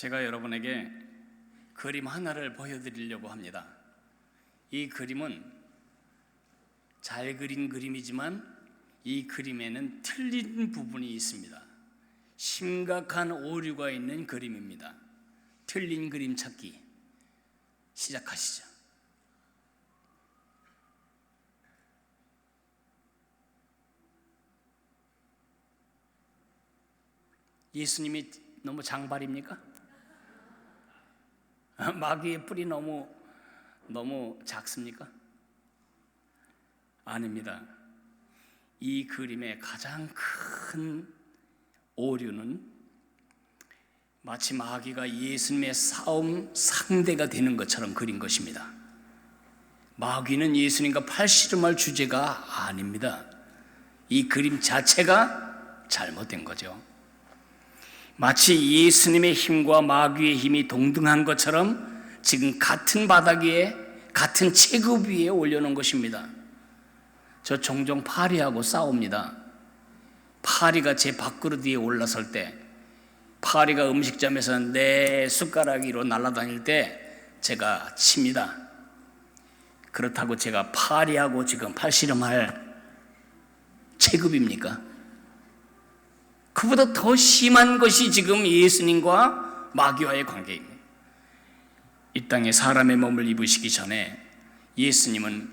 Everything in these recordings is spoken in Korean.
제가 여러분에게 그림 하나를 보여드리려고 합니다. 이 그림은 잘 그린 그림이지만 이 그림에는 틀린 부분이 있습니다. 심각한 오류가 있는 그림입니다. 틀린 그림 찾기 시작하시죠. 예수님이 너무 장발입니까? 마귀의 뿔이 너무 작습니까? 아닙니다. 이 그림의 가장 큰 오류는 마치 마귀가 예수님의 싸움 상대가 되는 것처럼 그린 것입니다. 마귀는 예수님과 팔씨름할 주제가 아닙니다. 이 그림 자체가 잘못된 거죠. 마치 예수님의 힘과 마귀의 힘이 동등한 것처럼 지금 같은 바닥 위에, 같은 체급 위에 올려놓은 것입니다. 저 종종 파리하고 싸웁니다. 파리가 제 밥그릇 위에 올라설 때, 파리가 음식점에서 내 숟가락 위로 날아다닐 때 제가 칩니다. 그렇다고 제가 파리하고 지금 팔씨름할 체급입니까? 그보다 더 심한 것이 지금 예수님과 마귀와의 관계입니다. 이 땅에 사람의 몸을 입으시기 전에 예수님은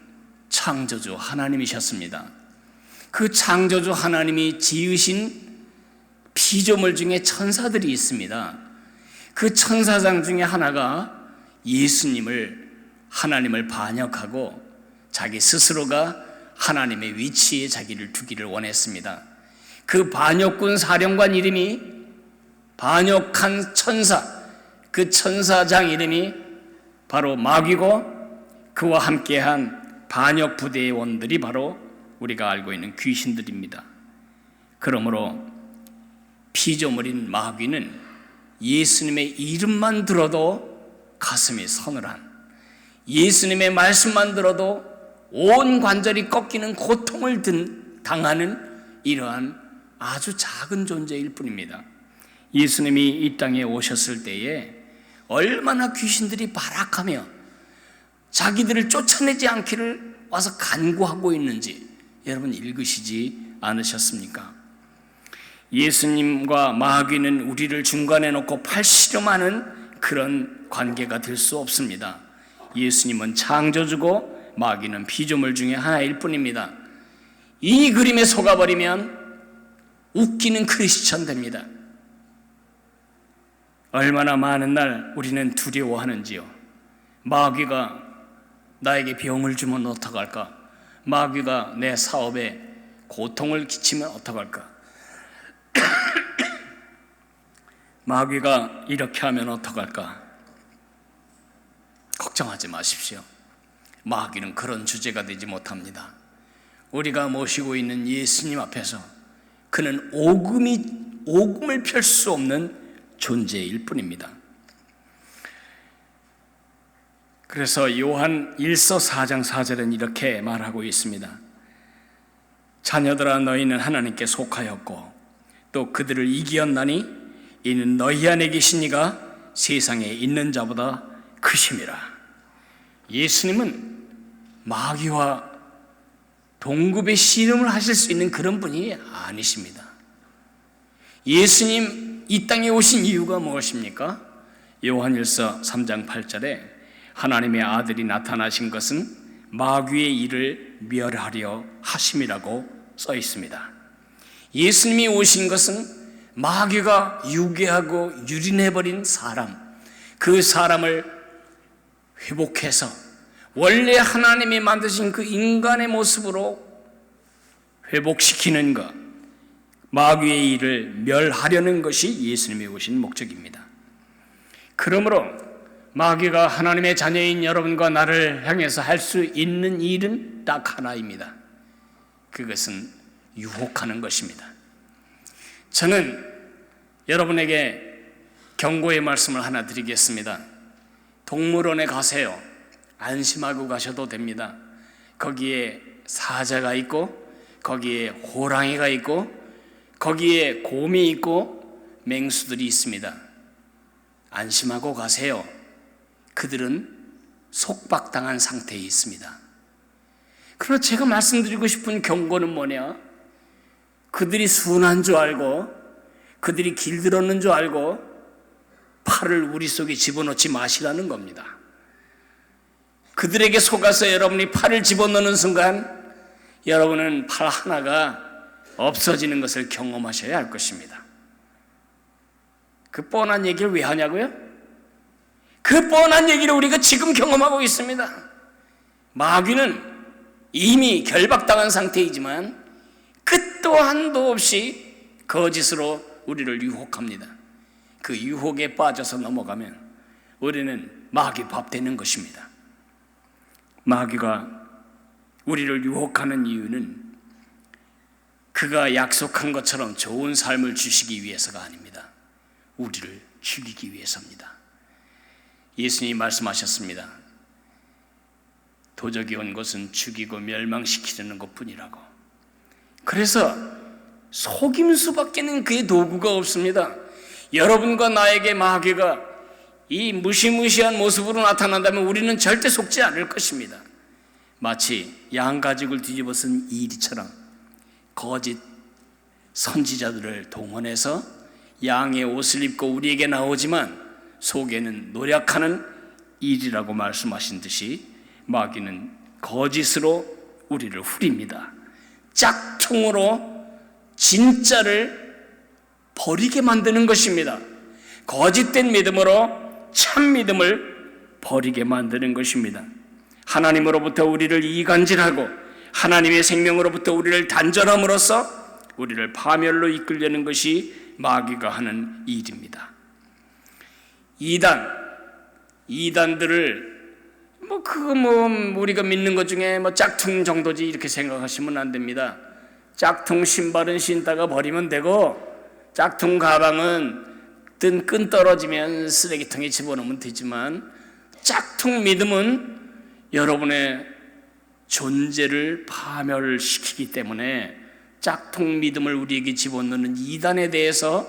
창조주 하나님이셨습니다. 그 창조주 하나님이 지으신 피조물 중에 천사들이 있습니다. 그 천사장 중에 하나가 예수님을, 하나님을 반역하고 자기 스스로가 하나님의 위치에 자기를 두기를 원했습니다. 그 반역군 사령관 이름이, 반역한 천사, 그 천사장 이름이 바로 마귀고, 그와 함께한 반역 부대의 원들이 바로 우리가 알고 있는 귀신들입니다. 그러므로 피조물인 마귀는 예수님의 이름만 들어도 가슴이 서늘한, 예수님의 말씀만 들어도 온 관절이 꺾이는 고통을 당하는 이러한 아주 작은 존재일 뿐입니다. 예수님이 이 땅에 오셨을 때에 얼마나 귀신들이 발악하며 자기들을 쫓아내지 않기를 와서 간구하고 있는지 여러분 읽으시지 않으셨습니까? 예수님과 마귀는 우리를 중간에 놓고 팔씨름하는 그런 관계가 될 수 없습니다. 예수님은 창조주고 마귀는 피조물 중에 하나일 뿐입니다. 이 그림에 속아버리면 웃기는 크리스천 됩니다. 얼마나 많은 날 우리는 두려워하는지요. 마귀가 나에게 병을 주면 어떡할까? 마귀가 내 사업에 고통을 끼치면 어떡할까? 마귀가 이렇게 하면 어떡할까? 걱정하지 마십시오. 마귀는 그런 주제가 되지 못합니다. 우리가 모시고 있는 예수님 앞에서 그는 오금을 펼 수 없는 존재일 뿐입니다. 그래서 요한 1서 4장 4절은 이렇게 말하고 있습니다. 자녀들아, 너희는 하나님께 속하였고 또 그들을 이기었나니 이는 너희 안에 계신 이가 세상에 있는 자보다 크심이라. 예수님은 마귀와 동급의 씨름을 하실 수 있는 그런 분이 아니십니다. 예수님 이 땅에 오신 이유가 무엇입니까? 요한일서 3장 8절에 하나님의 아들이 나타나신 것은 마귀의 일을 멸하려 하심이라고 써 있습니다. 예수님이 오신 것은 마귀가 유괴하고 유린해버린 사람, 그 사람을 회복해서 원래 하나님이 만드신 그 인간의 모습으로 회복시키는 것, 마귀의 일을 멸하려는 것이 예수님이 오신 목적입니다. 그러므로 마귀가 하나님의 자녀인 여러분과 나를 향해서 할 수 있는 일은 딱 하나입니다. 그것은 유혹하는 것입니다. 저는 여러분에게 경고의 말씀을 하나 드리겠습니다. 동물원에 가세요. 안심하고 가셔도 됩니다. 거기에 사자가 있고, 거기에 호랑이가 있고, 거기에 곰이 있고 맹수들이 있습니다. 안심하고 가세요. 그들은 속박당한 상태에 있습니다. 그러나 제가 말씀드리고 싶은 경고는 뭐냐? 그들이 순한 줄 알고, 그들이 길들었는 줄 알고 팔을 우리 속에 집어넣지 마시라는 겁니다. 그들에게 속아서 여러분이 팔을 집어넣는 순간 여러분은 팔 하나가 없어지는 것을 경험하셔야 할 것입니다. 그 뻔한 얘기를 왜 하냐고요? 그 뻔한 얘기를 우리가 지금 경험하고 있습니다. 마귀는 이미 결박당한 상태이지만 끝도 한도 없이 거짓으로 우리를 유혹합니다. 그 유혹에 빠져서 넘어가면 우리는 마귀 밥 되는 것입니다. 마귀가 우리를 유혹하는 이유는 그가 약속한 것처럼 좋은 삶을 주시기 위해서가 아닙니다. 우리를 죽이기 위해서입니다. 예수님이 말씀하셨습니다. 도적이 온 것은 죽이고 멸망시키려는 것뿐이라고. 그래서 속임수밖에는 그의 도구가 없습니다. 여러분과 나에게 마귀가 이 무시무시한 모습으로 나타난다면 우리는 절대 속지 않을 것입니다. 마치 양가죽을 뒤집어 쓴 이리처럼 거짓 선지자들을 동원해서 양의 옷을 입고 우리에게 나오지만 속에는 노력하는 일이라고 말씀하신 듯이 마귀는 거짓으로 우리를 후립니다. 짝퉁으로 진짜를 버리게 만드는 것입니다. 거짓된 믿음으로 참 믿음을 버리게 만드는 것입니다. 하나님으로부터 우리를 이간질하고 하나님의 생명으로부터 우리를 단절함으로써 우리를 파멸로 이끌려는 것이 마귀가 하는 일입니다. 이단들을 우리가 믿는 것 중에 짝퉁 정도지 이렇게 생각하시면 안 됩니다. 짝퉁 신발은 신다가 버리면 되고 짝퉁 가방은 끈 떨어지면 쓰레기통에 집어넣으면 되지만 짝퉁 믿음은 여러분의 존재를 파멸시키기 때문에 짝퉁 믿음을 우리에게 집어넣는 이단에 대해서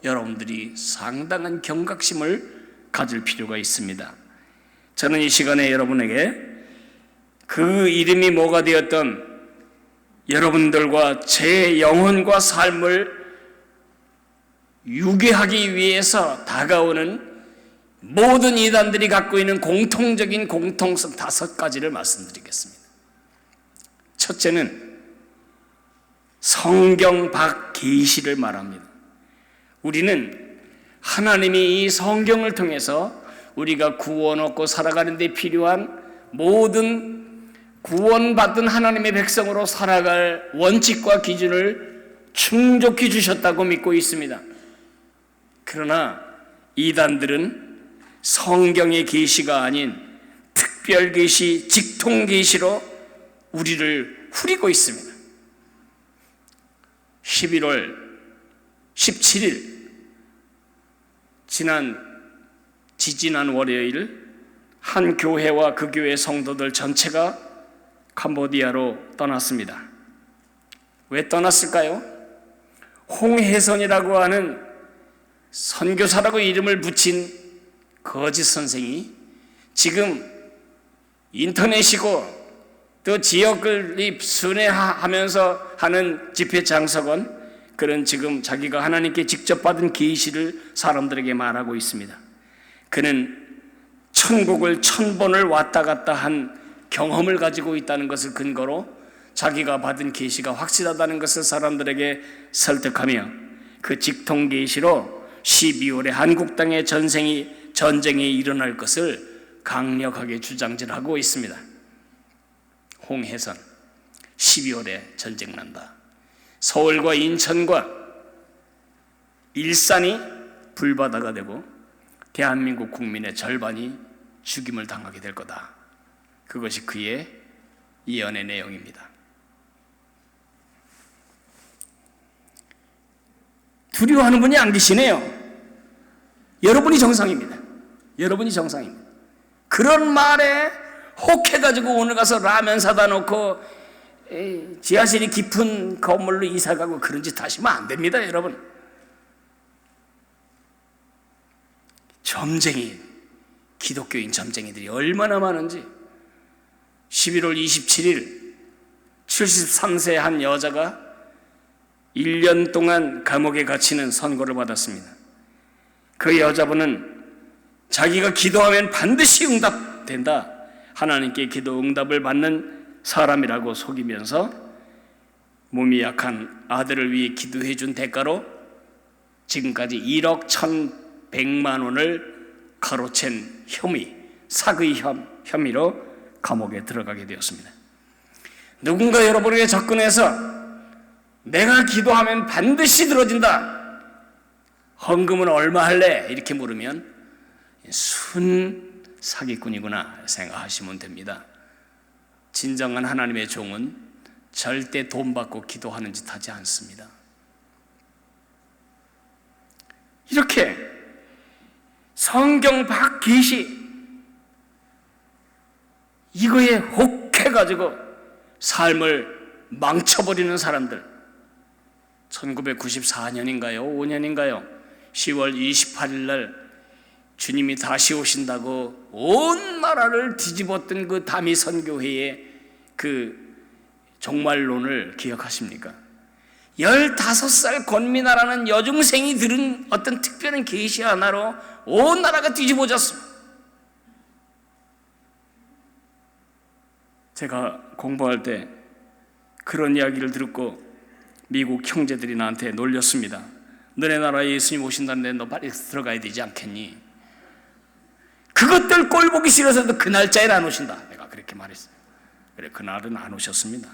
여러분들이 상당한 경각심을 가질 필요가 있습니다. 저는 이 시간에 여러분에게 그 이름이 뭐가 되었던 여러분들과 제 영혼과 삶을 유괴하기 위해서 다가오는 모든 이단들이 갖고 있는 공통적인 공통성 5가지를 말씀드리겠습니다. 첫째는 성경 밖 계시를 말합니다. 우리는 하나님이 이 성경을 통해서 우리가 구원 얻고 살아가는 데 필요한 모든 구원받은 하나님의 백성으로 살아갈 원칙과 기준을 충족히 주셨다고 믿고 있습니다. 그러나 이단들은 성경의 계시가 아닌 특별 계시, 직통 계시로 우리를 후리고 있습니다. 11월 17일 지지난 월요일 한 교회와 그 교회 성도들 전체가 캄보디아로 떠났습니다. 왜 떠났을까요? 홍혜선이라고 하는 선교사라고 이름을 붙인 거짓 선생이 지금 인터넷이고 또 지역을 순회하면서 하는 집회 장석은 그는 지금 자기가 하나님께 직접 받은 계시를 사람들에게 말하고 있습니다. 그는 천국을 1000번을 왔다 갔다 한 경험을 가지고 있다는 것을 근거로 자기가 받은 계시가 확실하다는 것을 사람들에게 설득하며 그 직통 계시로 12월에 한국 땅에 전쟁이 일어날 것을 강력하게 주장질하고 있습니다. 홍혜선 12월에 전쟁 난다. 서울과 인천과 일산이 불바다가 되고 대한민국 국민의 절반이 죽임을 당하게 될 거다. 그것이 그의 예언의 내용입니다. 두려워하는 분이 안 계시네요. 여러분이 정상입니다. 여러분이 정상입니다. 그런 말에 혹해가지고 오늘 가서 라면 사다 놓고 지하실이 깊은 건물로 이사가고 그런 짓 하시면 안 됩니다. 여러분, 점쟁이, 기독교인 점쟁이들이 얼마나 많은지. 11월 27일 73세 한 여자가 1년 동안 감옥에 갇히는 선고를 받았습니다. 그 여자분은 자기가 기도하면 반드시 응답된다, 하나님께 기도 응답을 받는 사람이라고 속이면서 몸이 약한 아들을 위해 기도해 준 대가로 지금까지 1억 1,100만 원을 가로챈 혐의, 사기 혐의로 감옥에 들어가게 되었습니다. 누군가 여러분에게 접근해서 내가 기도하면 반드시 들어진다, 헌금은 얼마 할래? 이렇게 물으면 순 사기꾼이구나 생각하시면 됩니다. 진정한 하나님의 종은 절대 돈 받고 기도하는 짓 하지 않습니다. 이렇게 성경 밖 계시 이거에 혹해가지고 삶을 망쳐버리는 사람들, 1994년인가요? 5년인가요? 10월 28일 날 주님이 다시 오신다고 온 나라를 뒤집었던 그 다미 선교회의 그 종말론을 기억하십니까? 15살 권미나라는 여중생이 들은 어떤 특별한 계시 하나로 온 나라가 뒤집어졌습니다. 제가 공부할 때 그런 이야기를 듣고 미국 형제들이 나한테 놀렸습니다. 너네 나라에 예수님 오신다는데 너 빨리 들어가야 되지 않겠니? 그것들 꼴 보기 싫어서도 그 날짜에는 안 오신다, 내가 그렇게 말했어요. 그래, 그날은 안 오셨습니다.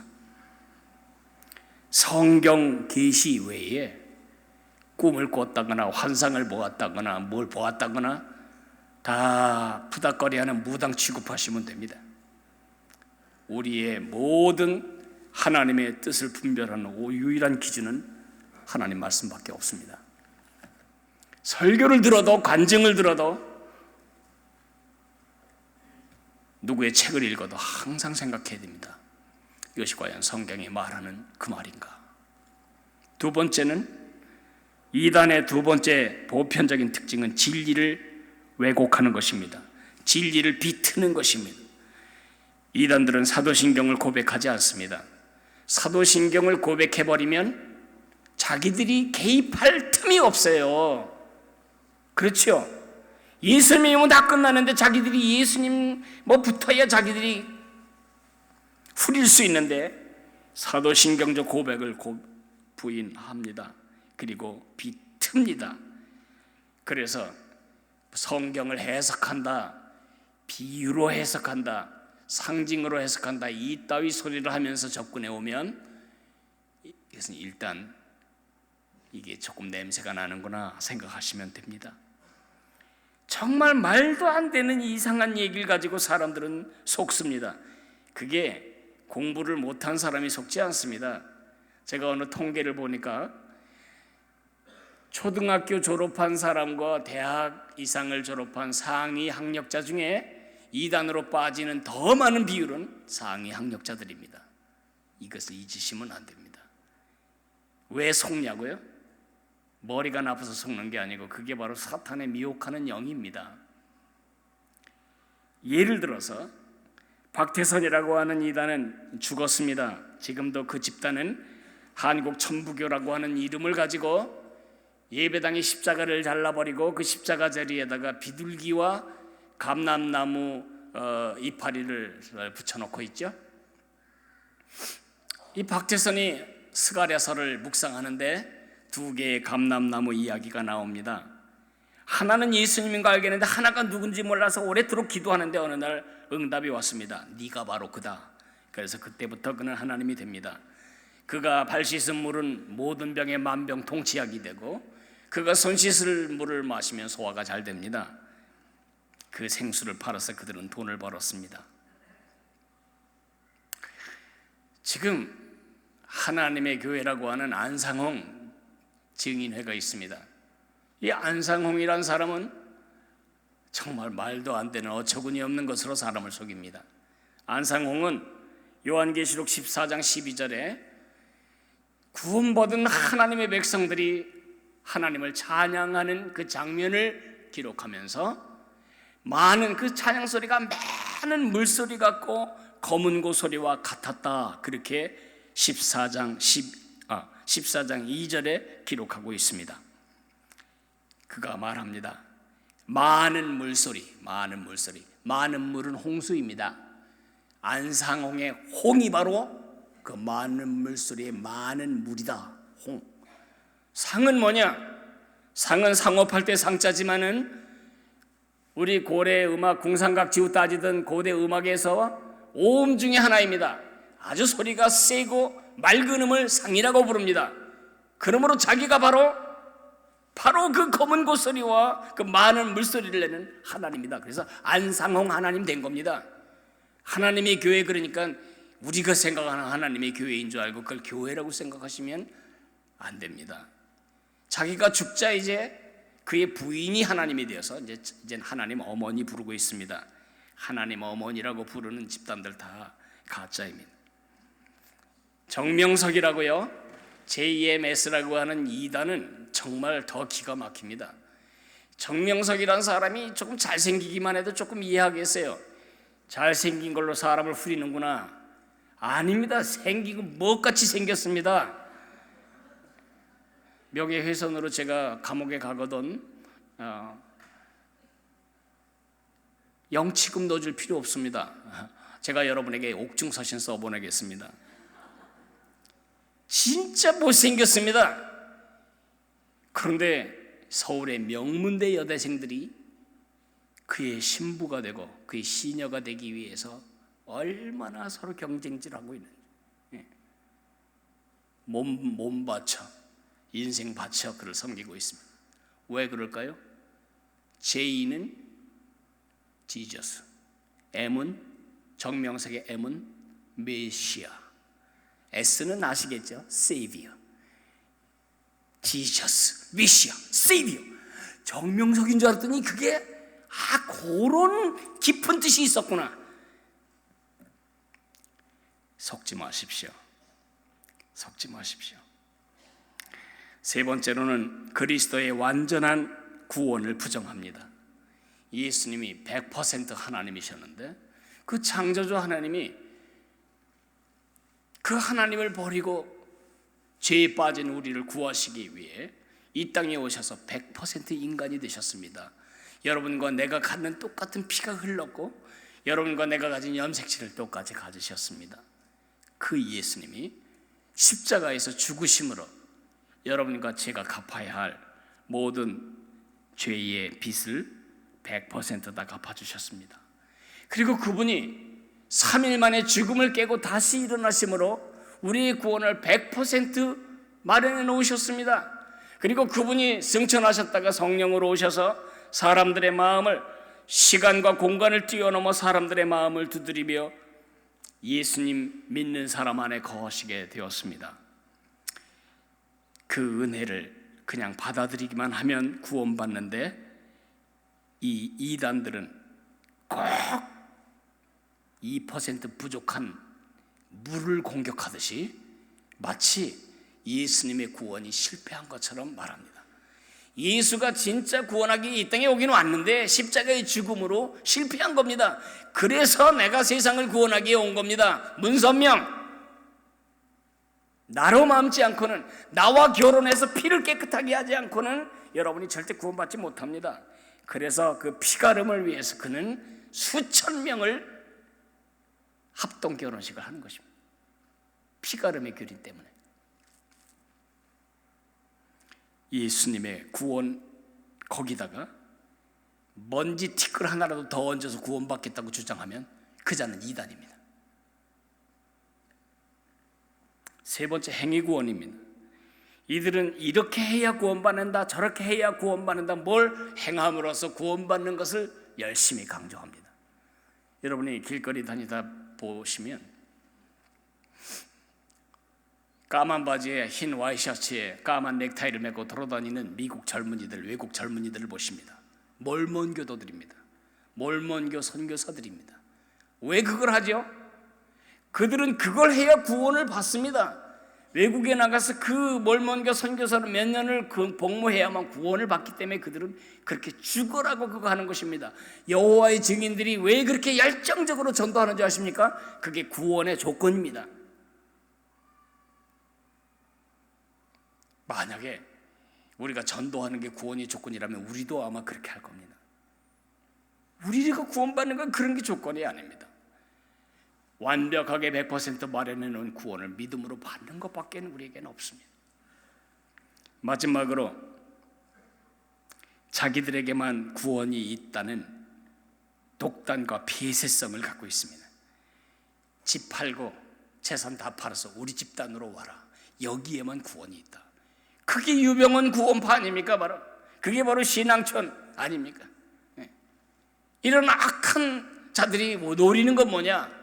성경 계시 외에 꿈을 꿨다거나 환상을 보았다거나 뭘 보았다거나 다 푸닥거리하는 무당 취급하시면 됩니다. 우리의 모든 하나님의 뜻을 분별하는 유일한 기준은 하나님 말씀밖에 없습니다. 설교를 들어도 간증을 들어도 누구의 책을 읽어도 항상 생각해야 됩니다. 이것이 과연 성경이 말하는 그 말인가? 두 번째는, 이단의 두 번째 보편적인 특징은 진리를 왜곡하는 것입니다. 진리를 비트는 것입니다. 이단들은 사도신경을 고백하지 않습니다. 사도신경을 고백해버리면 자기들이 개입할 틈이 없어요. 그렇죠? 예수님이면 다 끝나는데 자기들이 예수님 뭐 붙어야 자기들이 후릴 수 있는데 사도신경적 고백을 부인합니다. 그리고 비틉니다. 그래서 성경을 해석한다, 비유로 해석한다, 상징으로 해석한다, 이따위 소리를 하면서 접근해 오면 이것은 일단 이게 조금 냄새가 나는구나 생각하시면 됩니다. 정말 말도 안 되는 이상한 얘기를 가지고 사람들은 속습니다. 그게 공부를 못한 사람이 속지 않습니다. 제가 어느 통계를 보니까 초등학교 졸업한 사람과 대학 이상을 졸업한 상위 학력자 중에 이단으로 빠지는 더 많은 비율은 상위 학력자들입니다. 이것을 잊으시면 안 됩니다. 왜 속냐고요? 머리가 나빠서 속는 게 아니고 그게 바로 사탄의 미혹하는 영입니다. 예를 들어서 박태선이라고 하는 이단은 죽었습니다. 지금도 그 집단은 한국 천부교라고 하는 이름을 가지고 예배당의 십자가를 잘라버리고 그 십자가 자리에다가 비둘기와 감람나무 이파리를 붙여놓고 있죠. 이 박태선이 스가랴서를 묵상하는데 두 개의 감람나무 이야기가 나옵니다. 하나는 예수님인 거 알겠는데 하나가 누군지 몰라서 오래도록 기도하는데 어느 날 응답이 왔습니다. 네가 바로 그다. 그래서 그때부터 그는 하나님이 됩니다. 그가 발 씻은 물은 모든 병에 만병통치약이 되고 그가 손 씻을 물을 마시면 소화가 잘 됩니다. 그 생수를 팔아서 그들은 돈을 벌었습니다. 지금 하나님의 교회라고 하는 안상홍 증인회가 있습니다. 이 안상홍이란 사람은 정말 말도 안 되는 어처구니 없는 것으로 사람을 속입니다. 안상홍은 요한계시록 14장 12절에 구원받은 하나님의 백성들이 하나님을 찬양하는 그 장면을 기록하면서 많은 그 찬양 소리가 많은 물소리 같고 검은 고 소리와 같았다. 그렇게 14장 2절에 기록하고 있습니다. 그가 말합니다. 많은 물소리, 많은 물소리. 많은 물은 홍수입니다. 안상홍의 홍이 바로 그 많은 물소리의 많은 물이다. 홍. 상은 뭐냐? 상은 상업할 때 상자지만은 우리 고래 음악, 궁상각 지우 따지던 고대 음악에서 오음 중에 하나입니다. 아주 소리가 세고 맑은 음을 상이라고 부릅니다. 그러므로 자기가 바로 그 검은 고소리와 그 많은 물소리를 내는 하나님이다. 그래서 안상홍 하나님 된 겁니다. 하나님의 교회, 그러니까 우리가 생각하는 하나님의 교회인 줄 알고 그걸 교회라고 생각하시면 안 됩니다. 자기가 죽자 이제 그의 부인이 하나님이 되어서 이제 하나님 어머니 부르고 있습니다. 하나님 어머니라고 부르는 집단들 다 가짜입니다. 정명석이라고요, JMS라고 하는 이단은 정말 더 기가 막힙니다. 정명석이라는 사람이 조금 잘생기기만 해도 조금 이해하겠어요. 잘생긴 걸로 사람을 후리는구나. 아닙니다. 생기고 뭐같이 생겼습니다. 명예훼손으로 제가 감옥에 가거든 영치금 넣어줄 필요 없습니다. 제가 여러분에게 옥중서신 써보내겠습니다. 진짜 못생겼습니다. 그런데 서울의 명문대 여대생들이 그의 신부가 되고 그의 시녀가 되기 위해서 얼마나 서로 경쟁질하고 있는지, 몸 바쳐, 인생 바쳐 그를 섬기고 있습니다. 왜 그럴까요? J는 지저스, M은 정명석의 M은 메시아, S는 아시겠죠? 세이비어. 지저스, 메시아, 세이비어. 정명석인 줄 알았더니 그게 그런 깊은 뜻이 있었구나. 속지 마십시오. 속지 마십시오. 세 번째로는 그리스도의 완전한 구원을 부정합니다. 예수님이 100% 하나님이셨는데 그 창조주 하나님이 그 하나님을 버리고 죄에 빠진 우리를 구하시기 위해 이 땅에 오셔서 100% 인간이 되셨습니다. 여러분과 내가 갖는 똑같은 피가 흘렀고 여러분과 내가 가진 염색체를 똑같이 가지셨습니다. 그 예수님이 십자가에서 죽으심으로 여러분과 제가 갚아야 할 모든 죄의 빚을 100% 다 갚아주셨습니다. 그리고 그분이 3일 만에 죽음을 깨고 다시 일어나심으로 우리의 구원을 100% 마련해 놓으셨습니다. 그리고 그분이 승천하셨다가 성령으로 오셔서 사람들의 마음을, 시간과 공간을 뛰어넘어 사람들의 마음을 두드리며 예수님 믿는 사람 안에 거하시게 되었습니다. 그 은혜를 그냥 받아들이기만 하면 구원받는데 이 이단들은 꼭 2% 부족한 물을 공격하듯이 마치 예수님의 구원이 실패한 것처럼 말합니다. 예수가 진짜 구원하기 이 땅에 오긴 왔는데 십자가의 죽음으로 실패한 겁니다. 그래서 내가 세상을 구원하기에 온 겁니다. 문선명, 나로 마음지 않고는, 나와 결혼해서 피를 깨끗하게 하지 않고는 여러분이 절대 구원받지 못합니다. 그래서 그 피가름을 위해서 그는 수천 명을 합동 결혼식을 하는 것입니다. 피가름의 교리 때문에. 예수님의 구원, 거기다가 먼지 티끌 하나라도 더 얹어서 구원받겠다고 주장하면 그 자는 이단입니다. 세 번째, 행위구원입니다. 이들은 이렇게 해야 구원받는다, 저렇게 해야 구원받는다, 뭘 행함으로써 구원받는 것을 열심히 강조합니다. 여러분이 길거리 다니다 보시면 까만 바지에 흰 와이셔츠에 까만 넥타이를 메고 돌아다니는 미국 젊은이들, 외국 젊은이들을 보십니다. 몰몬 교도들입니다. 몰몬교 선교사들입니다. 왜 그걸 하죠? 그들은 그걸 해야 구원을 받습니다. 외국에 나가서 그 멀먼 선교사를 몇 년을 복무해야만 구원을 받기 때문에 그들은 그렇게 죽으라고 그거 하는 것입니다. 여호와의 증인들이 왜 그렇게 열정적으로 전도하는지 아십니까? 그게 구원의 조건입니다. 만약에 우리가 전도하는 게 구원의 조건이라면 우리도 아마 그렇게 할 겁니다. 우리가 구원받는 건 그런 게 조건이 아닙니다. 완벽하게 100% 마련해놓은 구원을 믿음으로 받는 것밖에 우리에게는 없습니다. 마지막으로 자기들에게만 구원이 있다는 독단과 폐쇄성을 갖고 있습니다. 집 팔고 재산 다 팔아서 우리 집단으로 와라. 여기에만 구원이 있다. 그게 유병헌 구원파 아닙니까? 그게 바로 신앙촌 아닙니까? 이런 악한 자들이 노리는 건 뭐냐?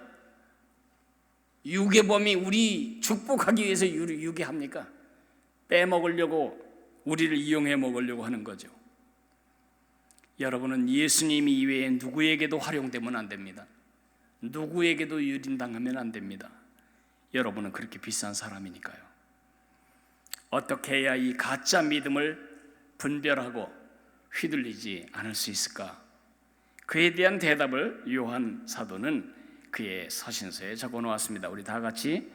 유괴범이 우리 축복하기 위해서 유괴합니까? 빼먹으려고, 우리를 이용해 먹으려고 하는 거죠. 여러분은 예수님 이외에 누구에게도 활용되면 안 됩니다. 누구에게도 유린당하면 안 됩니다. 여러분은 그렇게 비싼 사람이니까요. 어떻게 해야 이 가짜 믿음을 분별하고 휘둘리지 않을 수 있을까? 그에 대한 대답을 요한 사도는 그의 서신서에 적어 놓았습니다. 우리 다 같이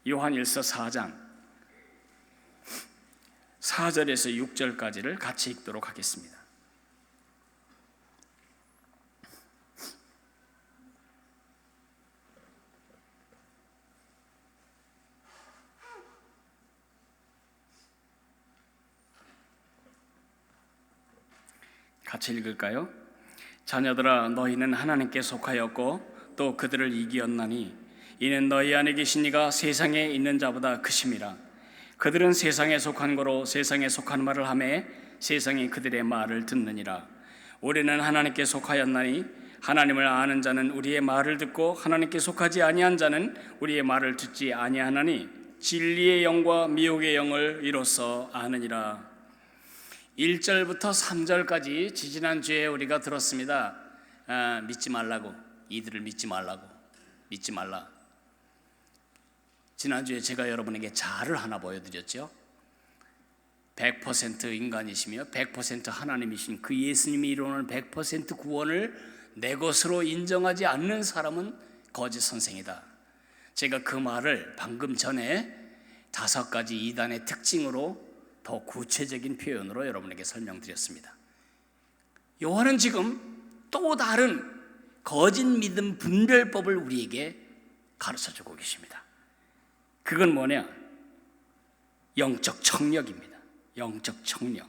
요한일서 4장 4절에서 6절까지를 같이 읽도록 하겠습니다. 같이 읽을까요? 자녀들아, 너희는 하나님께 속하였고 또 그들을 이기었나니 이는 너희 안에 계신 이가 세상에 있는 자보다 크심이라. 그들은 세상에 속한 거로 세상에 속한 말을 하매 세상이 그들의 말을 듣느니라. 우리는 하나님께 속하였나니 하나님을 아는 자는 우리의 말을 듣고 하나님께 속하지 아니한 자는 우리의 말을 듣지 아니하나니 진리의 영과 미혹의 영을 이로써 아느니라. 1절부터 3절까지 지지난주에 우리가 들었습니다. 믿지 말라고, 이들을 믿지 말라고, 믿지 말라. 지난주에 제가 여러분에게 자를 하나 보여드렸죠. 100% 인간이시며 100% 하나님이신 그 예수님이 이루는 100% 구원을 내 것으로 인정하지 않는 사람은 거짓 선생이다. 제가 그 말을 방금 전에 5가지 이단의 특징으로 더 구체적인 표현으로 여러분에게 설명드렸습니다. 요한은 지금 또 다른 거짓 믿음 분별법을 우리에게 가르쳐주고 계십니다. 그건 뭐냐? 영적 청력입니다. 영적 청력.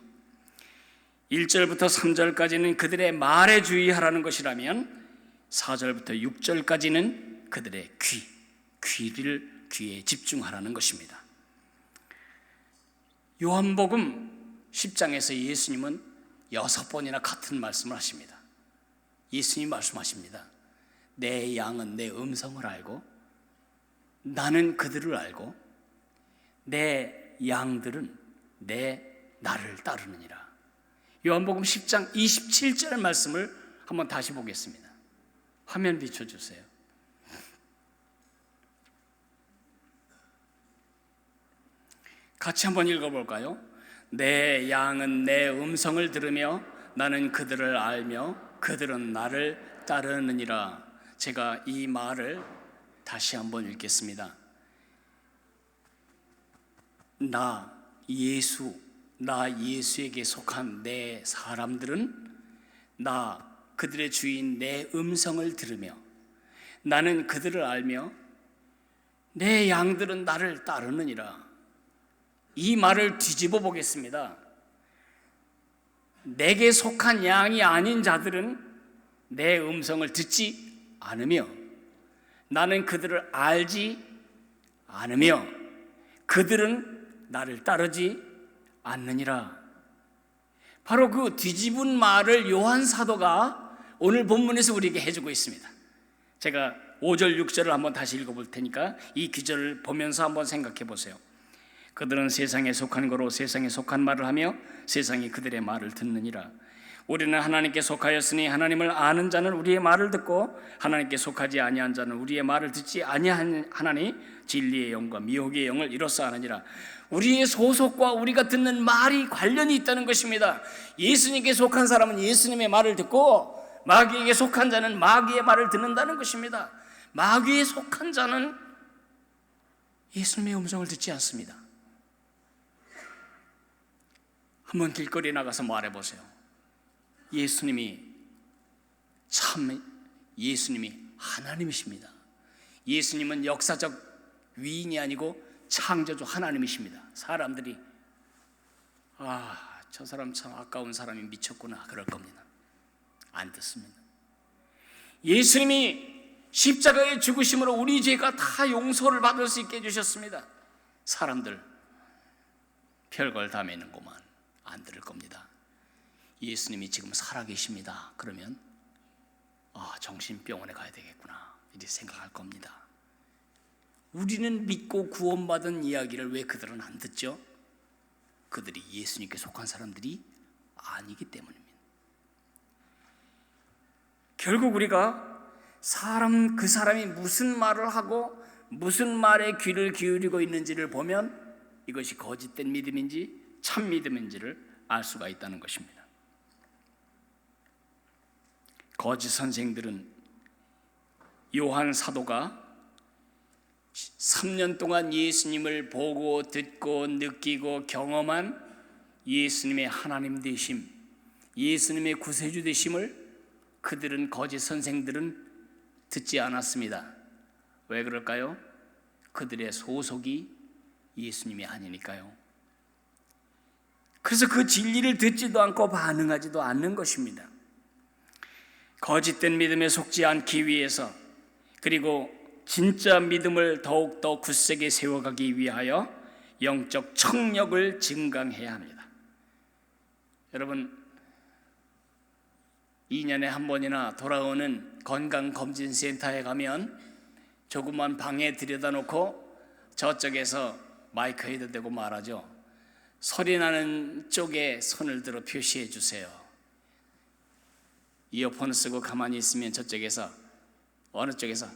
1절부터 3절까지는 그들의 말에 주의하라는 것이라면 4절부터 6절까지는 그들의 귀에 집중하라는 것입니다. 요한복음 10장에서 예수님은 6번이나 같은 말씀을 하십니다. 예수님이 말씀하십니다. 내 양은 내 음성을 알고 나는 그들을 알고 내 양들은 나를 따르느니라. 요한복음 10장 27절 말씀을 한번 다시 보겠습니다. 화면 비춰주세요. 같이 한번 읽어볼까요? 내 양은 내 음성을 들으며 나는 그들을 알며 그들은 나를 따르느니라. 제가 이 말을 다시 한번 읽겠습니다. 나 예수에게 속한 내 사람들은 그들의 주인 내 음성을 들으며 나는 그들을 알며 내 양들은 나를 따르느니라. 이 말을 뒤집어 보겠습니다. 내게 속한 양이 아닌 자들은 내 음성을 듣지 않으며 나는 그들을 알지 않으며 그들은 나를 따르지 않느니라. 바로 그 뒤집은 말을 요한 사도가 오늘 본문에서 우리에게 해주고 있습니다. 제가 5절 6절을 한번 다시 읽어볼 테니까 이 구절을 보면서 한번 생각해 보세요. 그들은 세상에 속한 거로 세상에 속한 말을 하며 세상이 그들의 말을 듣느니라. 우리는 하나님께 속하였으니 하나님을 아는 자는 우리의 말을 듣고 하나님께 속하지 아니한 자는 우리의 말을 듣지 아니하나니 진리의 영과 미혹의 영을 이로써 아느니라. 우리의 소속과 우리가 듣는 말이 관련이 있다는 것입니다. 예수님께 속한 사람은 예수님의 말을 듣고 마귀에게 속한 자는 마귀의 말을 듣는다는 것입니다. 마귀에 속한 자는 예수님의 음성을 듣지 않습니다. 한번 길거리에 나가서 말해보세요. 예수님이 하나님이십니다. 예수님은 역사적 위인이 아니고 창조주 하나님이십니다. 사람들이 저 사람 참 아까운 사람이 미쳤구나 그럴 겁니다. 안 듣습니다. 예수님이 십자가의 죽으심으로 우리 죄가 다 용서를 받을 수 있게 해주셨습니다. 사람들 별걸 다 매는구만. 안 들을 겁니다. 예수님이 지금 살아계십니다. 그러면 정신병원에 가야 되겠구나 이렇게 생각할 겁니다. 우리는 믿고 구원받은 이야기를 왜 그들은 안 듣죠? 그들이 예수님께 속한 사람들이 아니기 때문입니다. 결국 우리가 그 사람이 무슨 말을 하고 무슨 말에 귀를 기울이고 있는지를 보면 이것이 거짓된 믿음인지 참 믿음인지를 알 수가 있다는 것입니다. 거짓 선생들은 요한 사도가 3년 동안 예수님을 보고 듣고 느끼고 경험한 예수님의 하나님 되심, 예수님의 구세주 되심을 그들은 거짓 선생들은 듣지 않았습니다. 왜 그럴까요? 그들의 소속이 예수님이 아니니까요. 그래서 그 진리를 듣지도 않고 반응하지도 않는 것입니다. 거짓된 믿음에 속지 않기 위해서, 그리고 진짜 믿음을 더욱더 굳세게 세워가기 위하여 영적 청력을 증강해야 합니다. 여러분, 2년에 한 번이나 돌아오는 건강검진센터에 가면 조그만 방에 들여다놓고 저쪽에서 마이크 헤드 대고 말하죠. 소리 나는 쪽에 손을 들어 표시해 주세요. 이어폰을 쓰고 가만히 있으면 저쪽에서 어느 쪽에서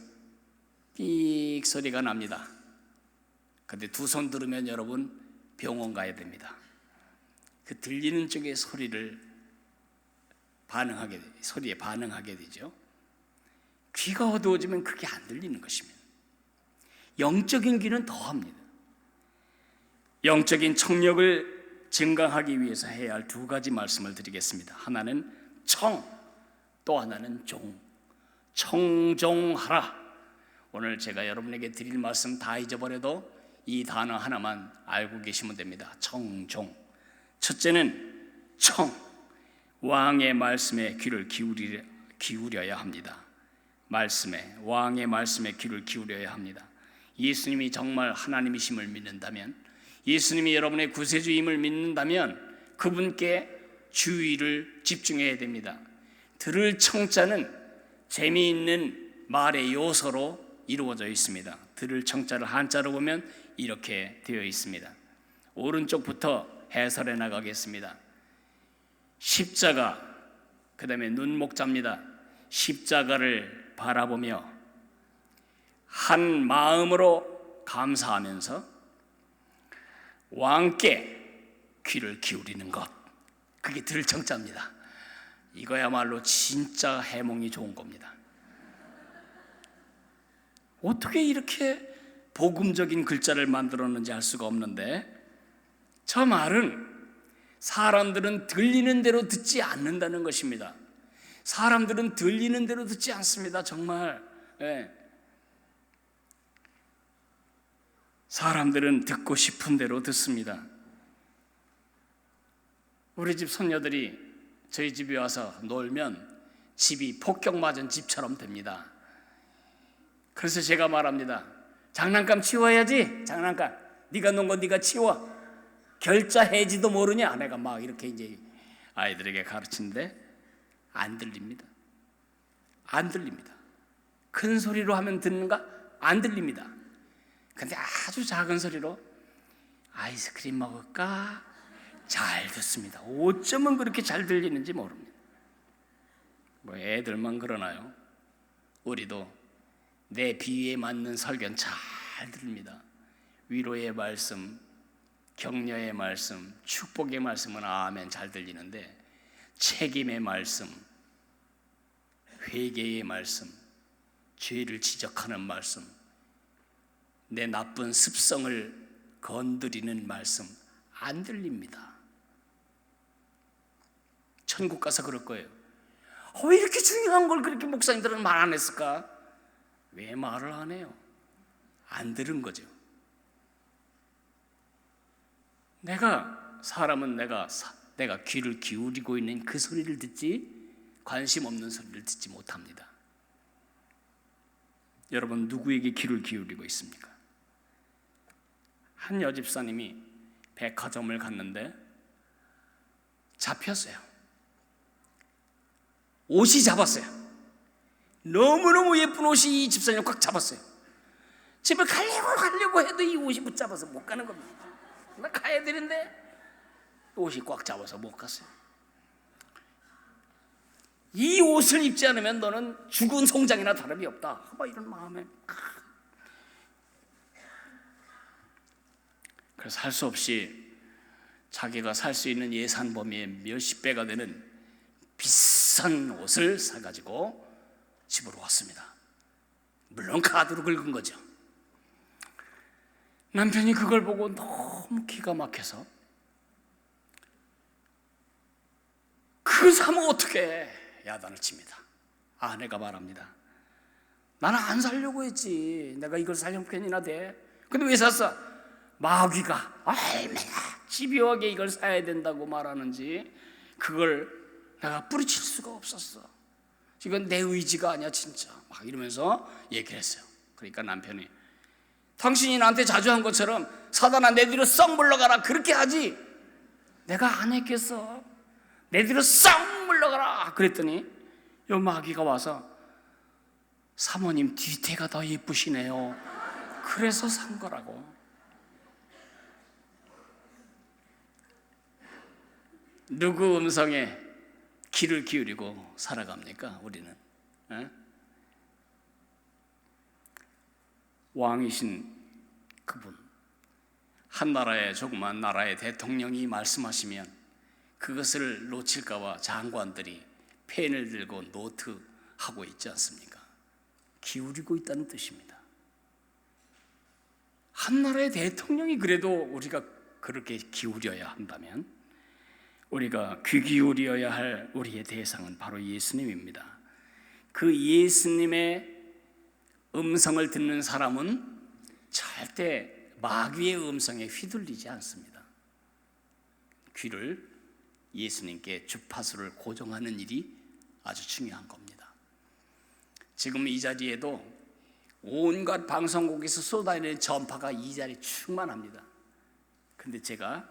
삑 소리가 납니다. 근데 두 손 들으면 여러분 병원 가야 됩니다. 그 들리는 쪽의 소리에 반응하게 되죠. 귀가 어두워지면 그게 안 들리는 것입니다. 영적인 귀는 더합니다. 영적인 청력을 증강하기 위해서 해야 할 두 가지 말씀을 드리겠습니다. 하나는 청, 또 하나는 종. 청종하라. 오늘 제가 여러분에게 드릴 말씀 다 잊어버려도 이 단어 하나만 알고 계시면 됩니다. 청종. 첫째는 청, 왕의 말씀에 귀를 기울여야 합니다. 왕의 말씀에 귀를 기울여야 합니다. 예수님이 정말 하나님이심을 믿는다면, 예수님이 여러분의 구세주임을 믿는다면 그분께 주의를 집중해야 됩니다. 들을 청자는 재미있는 말의 요소로 이루어져 있습니다. 들을 청자를 한자로 보면 이렇게 되어 있습니다. 오른쪽부터 해설해 나가겠습니다. 십자가, 그 다음에 눈목자입니다. 십자가를 바라보며 한 마음으로 감사하면서 왕께 귀를 기울이는 것, 그게 들을 청자입니다. 이거야말로 진짜 해몽이 좋은 겁니다. 어떻게 이렇게 복음적인 글자를 만들었는지 알 수가 없는데, 저 말은 사람들은 들리는 대로 듣지 않는다는 것입니다. 사람들은 들리는 대로 듣지 않습니다. 정말. 사람들은 듣고 싶은 대로 듣습니다. 우리 집 손녀들이 저희 집에 와서 놀면 집이 폭격맞은 집처럼 됩니다. 그래서 제가 말합니다. 장난감 치워야지. 장난감 네가 놓은 거 네가 치워. 결자 해지도 모르냐. 내가 막 이렇게 이제 아이들에게 가르치는데 안 들립니다. 안 들립니다. 큰 소리로 하면 듣는가? 안 들립니다. 근데 아주 작은 소리로 아이스크림 먹을까? 잘 듣습니다. 어쩌면 그렇게 잘 들리는지 모릅니다. 뭐 애들만 그러나요? 우리도 내 비위에 맞는 설교는 잘 들립니다. 위로의 말씀, 격려의 말씀, 축복의 말씀은 아멘 잘 들리는데, 책임의 말씀, 회개의 말씀, 죄를 지적하는 말씀, 내 나쁜 습성을 건드리는 말씀 안 들립니다. 천국 가서 그럴 거예요. 왜 이렇게 중요한 걸 그렇게 목사님들은 말 안 했을까? 왜 말을 안 해요? 안 들은 거죠. 사람은 내가 귀를 기울이고 있는 그 소리를 듣지, 관심 없는 소리를 듣지 못합니다. 여러분, 누구에게 귀를 기울이고 있습니까? 한 여집사님이 백화점을 갔는데 잡혔어요. 옷이 잡았어요. 너무너무 예쁜 옷이 이 집사님을 꽉 잡았어요. 집에 가려고 해도 이 옷이 붙잡아서 못 가는 겁니다. 나 가야 되는데 옷이 꽉 잡아서 못 갔어요. 이 옷을 입지 않으면 너는 죽은 송장이나 다름이 없다, 이런 마음에. 그래서 할 수 없이 자기가 살 수 있는 예산 범위의 몇십 배가 되는 비싼 옷을 사가지고 집으로 왔습니다. 물론 카드로 긁은 거죠. 남편이 그걸 보고 너무 기가 막혀서, 그걸 사면 어떡해, 야단을 칩니다. 아내가 말합니다. 나는 안 살려고 했지. 내가 이걸 살 형편이나 돼? 근데 왜 샀어? 마귀가 얼마나 집요하게 이걸 사야 된다고 말하는지 그걸 내가 뿌리칠 수가 없었어. 이건 내 의지가 아니야 진짜, 막 이러면서 얘기를 했어요. 그러니까 남편이, 당신이 나한테 자주 한 것처럼 사단아 내 뒤로 썩 물러가라 그렇게 하지 내가 안 했겠어. 내 뒤로 썩 물러가라 그랬더니 요 마귀가 와서, 사모님 뒤태가 더 예쁘시네요, 그래서 산 거라고. 누구 음성에 귀를 기울이고 살아갑니까 우리는? 왕이신 그분, 한 나라의 조그만 나라의 대통령이 말씀하시면 그것을 놓칠까봐 장관들이 펜을 들고 노트하고 있지 않습니까? 기울이고 있다는 뜻입니다. 한 나라의 대통령이 그래도 우리가 그렇게 기울여야 한다면, 우리가 귀 기울여야 할 우리의 대상은 바로 예수님입니다. 그 예수님의 음성을 듣는 사람은 절대 마귀의 음성에 휘둘리지 않습니다. 귀를 예수님께 주파수를 고정하는 일이 아주 중요한 겁니다. 지금 이 자리에도 온갖 방송국에서 쏟아내는 전파가 이 자리에 충만합니다. 근데 제가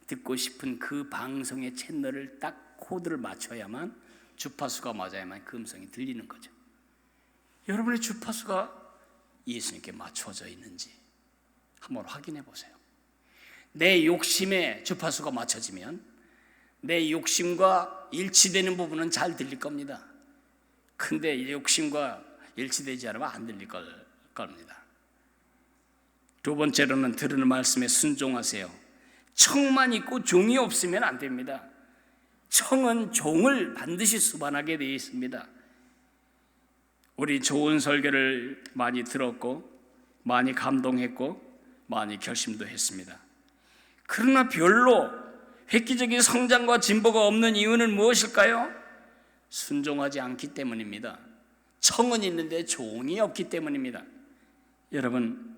듣고 싶은 그 방송의 채널을 딱 코드를 맞춰야만, 주파수가 맞아야만 그 음성이 들리는 거죠. 여러분의 주파수가 예수님께 맞춰져 있는지 한번 확인해 보세요. 내 욕심에 주파수가 맞춰지면 내 욕심과 일치되는 부분은 잘 들릴 겁니다. 근데 욕심과 일치되지 않으면 안 들릴 겁니다. 두 번째로는 들으는 말씀에 순종하세요. 청만 있고 종이 없으면 안 됩니다. 청은 종을 반드시 수반하게 되어 있습니다. 우리 좋은 설교를 많이 들었고 많이 감동했고 많이 결심도 했습니다. 그러나 별로 획기적인 성장과 진보가 없는 이유는 무엇일까요? 순종하지 않기 때문입니다. 청은 있는데 종이 없기 때문입니다. 여러분,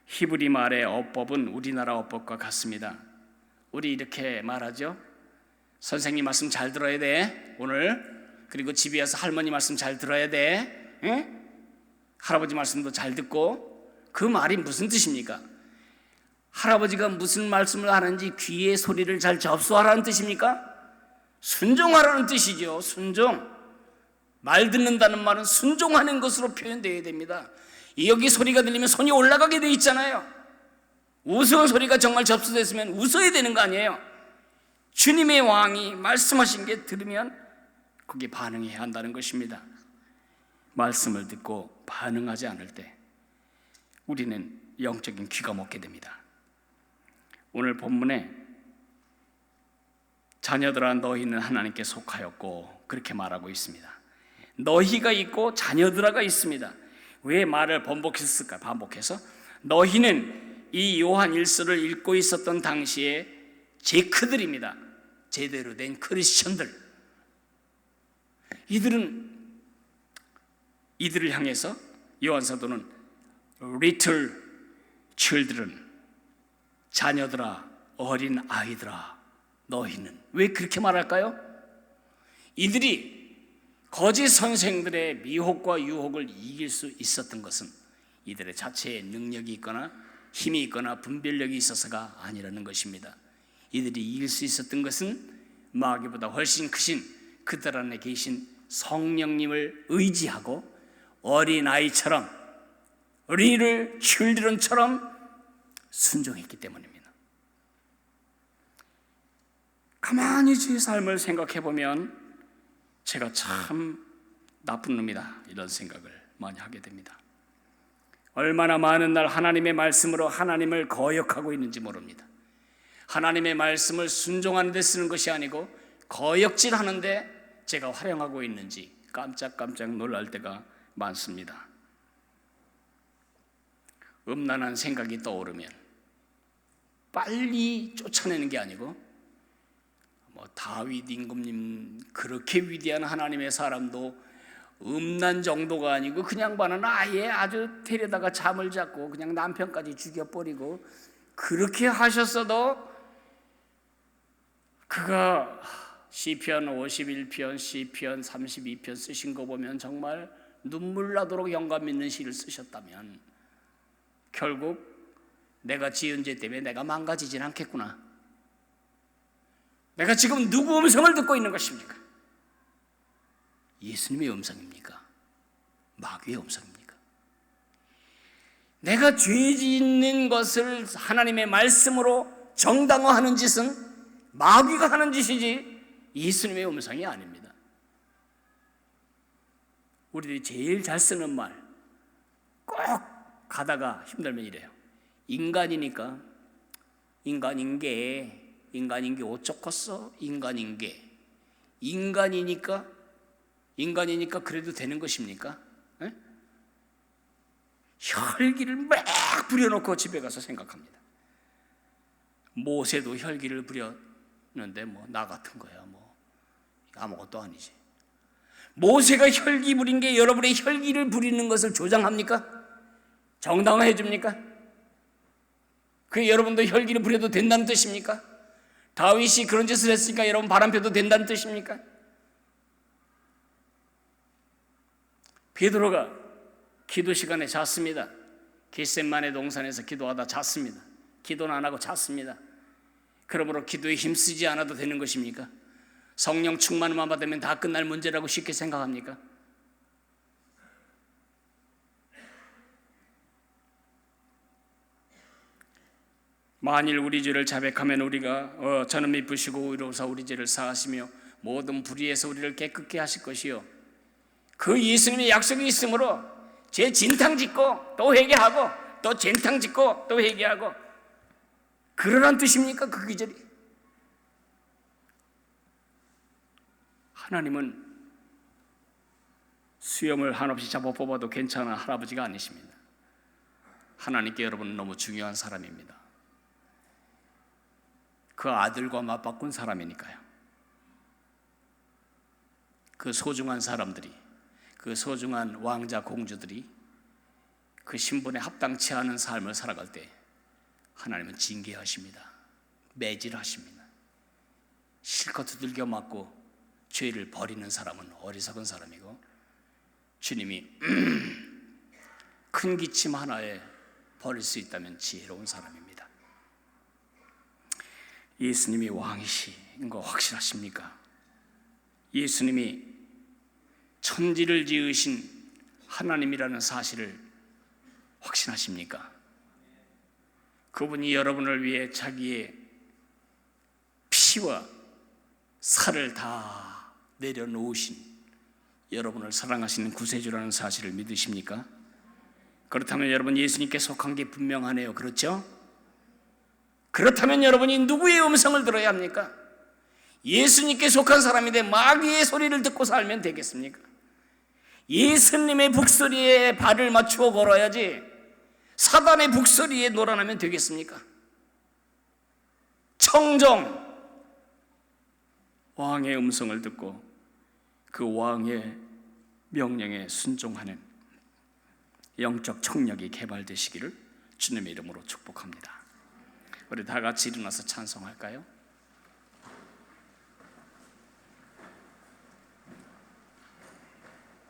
히브리 말의 어법은 우리나라 어법과 같습니다. 우리 이렇게 말하죠. 선생님 말씀 잘 들어야 돼 오늘. 그리고 집에 와서 할머니 말씀 잘 들어야 돼. 응? 할아버지 말씀도 잘 듣고. 그 말이 무슨 뜻입니까? 할아버지가 무슨 말씀을 하는지 귀의 소리를 잘 접수하라는 뜻입니까? 순종하라는 뜻이죠. 순종. 말 듣는다는 말은 순종하는 것으로 표현되어야 됩니다. 여기 소리가 들리면 손이 올라가게 돼 있잖아요. 웃음 소리가 정말 접수됐으면 웃어야 되는 거 아니에요? 주님의 왕이 말씀하신 게 들으면 거기에 반응해야 한다는 것입니다. 말씀을 듣고 반응하지 않을 때 우리는 영적인 귀가 먹게 됩니다. 오늘 본문에 자녀들아 너희는 하나님께 속하였고 그렇게 말하고 있습니다. 너희가 있고 자녀들아가 있습니다. 왜 말을 반복해서 너희는 이 요한 1서를 읽고 있었던 당시에 제크들입니다. 제대로 된 크리스천들. 이들을 향해서 요한 사도는 little children, 자녀들아, 어린 아이들아, 너희는. 왜 그렇게 말할까요? 이들이 거짓 선생들의 미혹과 유혹을 이길 수 있었던 것은 이들의 자체의 능력이 있거나 힘이 있거나 분별력이 있어서가 아니라는 것입니다. 이들이 이길 수 있었던 것은 마귀보다 훨씬 크신 그들 안에 계신 성령님을 의지하고 어린아이처럼 little children처럼 순종했기 때문입니다. 가만히 제 삶을 생각해 보면 제가 참 나쁜 놈이다 이런 생각을 많이 하게 됩니다. 얼마나 많은 날 하나님의 말씀으로 하나님을 거역하고 있는지 모릅니다. 하나님의 말씀을 순종하는 데 쓰는 것이 아니고 거역질하는 데 제가 활용하고 있는지 깜짝깜짝 놀랄 때가 많습니다. 음란한 생각이 떠오르면 빨리 쫓아내는 게 아니고 다윗 임금님 그렇게 위대한 하나님의 사람도 음란 정도가 아니고 그냥 봐는 아예 아주 데려다가 잠을 잡고 그냥 남편까지 죽여버리고 그렇게 하셨어도 그가 시편 51편, 시편 32편 쓰신 거 보면 정말 눈물 나도록 영감 있는 시를 쓰셨다면 결국 내가 지은 죄 때문에 내가 망가지진 않겠구나. 내가 지금 누구 음성을 듣고 있는 것입니까? 예수님의 음성입니까? 마귀의 음성입니까? 내가 죄 짓는 것을 하나님의 말씀으로 정당화하는 짓은 마귀가 하는 짓이지 예수님의 음성이 아닙니다. 우리들이 제일 잘 쓰는 말, 꼭 가다가 힘들면 이래요. 인간이니까 인간인 게 어쩌겠어? 인간이니까 그래도 되는 것입니까? 에? 혈기를 막 부려놓고 집에 가서 생각합니다. 모세도 혈기를 부렸는데 나 같은 거야 아무것도 아니지. 모세가 혈기 부린 게 여러분의 혈기를 부리는 것을 조장합니까? 정당화해 줍니까? 그게 여러분도 혈기를 부려도 된다는 뜻입니까? 다윗이 그런 짓을 했으니까 여러분 바람펴도 된다는 뜻입니까? 베드로가 기도 시간에 잤습니다. 겟셋마네 동산에서 기도하다 잤습니다. 기도는 안 하고 잤습니다. 그러므로 기도에 힘쓰지 않아도 되는 것입니까? 성령 충만만 받으면 다 끝날 문제라고 쉽게 생각합니까? 만일 우리 죄를 자백하면 우리가 저는 미쁘시고 의로우사 우리 죄를 사하시며 모든 불의에서 우리를 깨끗게 하실 것이요 그 예수님의 약속이 있으므로 죄 진탕 짓고 또 회개하고 또 진탕 짓고 또 회개하고 그러란 뜻입니까? 그 기절이. 하나님은 수염을 한없이 잡아 뽑아도 괜찮은 할아버지가 아니십니다. 하나님께 여러분은 너무 중요한 사람입니다. 그 아들과 맞바꾼 사람이니까요. 그 소중한 사람들이, 그 소중한 왕자 공주들이 그 신분에 합당치 않은 삶을 살아갈 때 하나님은 징계하십니다. 매질하십니다. 실컷 두들겨 맞고 죄를 버리는 사람은 어리석은 사람이고 주님이 큰 기침 하나에 버릴 수 있다면 지혜로운 사람입니다. 예수님이 왕이신 거 확실하십니까? 예수님이 천지를 지으신 하나님이라는 사실을 확신하십니까? 그분이 여러분을 위해 자기의 피와 살을 다 내려놓으신 여러분을 사랑하시는 구세주라는 사실을 믿으십니까? 그렇다면 여러분 예수님께 속한 게 분명하네요. 그렇죠? 그렇다면 여러분이 누구의 음성을 들어야 합니까? 예수님께 속한 사람인데 마귀의 소리를 듣고 살면 되겠습니까? 예수님의 북소리에 발을 맞추어 걸어야지 사단의 북소리에 놀아나면 되겠습니까? 청정 왕의 음성을 듣고 그 왕의 명령에 순종하는 영적 청력이 개발되시기를 주님의 이름으로 축복합니다. 우리 다 같이 일어나서 찬송할까요?